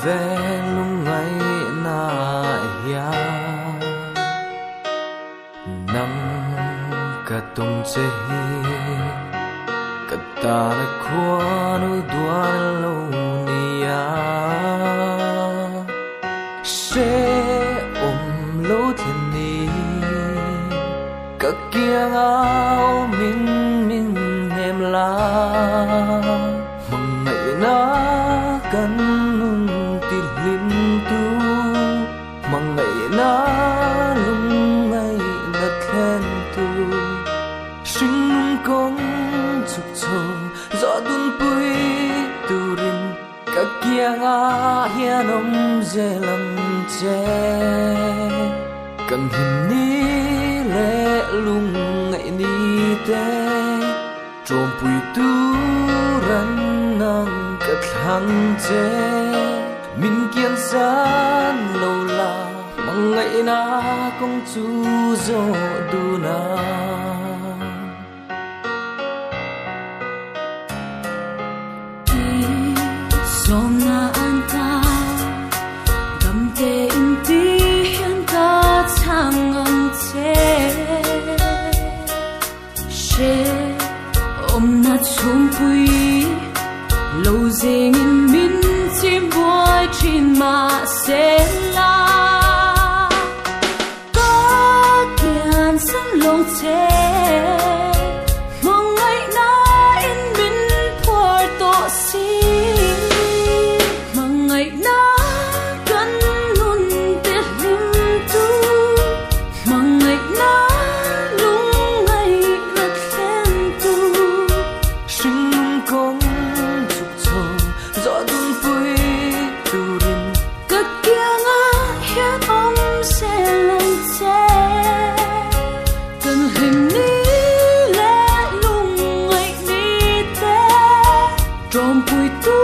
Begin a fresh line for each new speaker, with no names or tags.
ve lung ngay na ya nang ka tong che ka ta na khwa nu duan lo nia she lo thiên ni ka kia ngao min min em la mong ngày na kan nung ti lim tu mong ngày na lung ngày na then tu sinh công chuk cho gió đun pui tu rin ka kia nga hian om je lam che kan him ni le lung ngày ni te trôm pui tu ran nang ka thang che min kian san lo la mang ngày na công chu zo du na
som na an ta gam te in ti hian ka chang ang che she om na chum pui lo zing in min chim boy chin ma se la ka kian san long che mong ngày na in min phor to si mong ngày na kan nun te lim tu mong ngày na lung ngày na then tu
sinh công chuk cho gió đun pui tu rin
ka kia nga hian om se lan che kan him ni le lung ngày ni te trom pui tu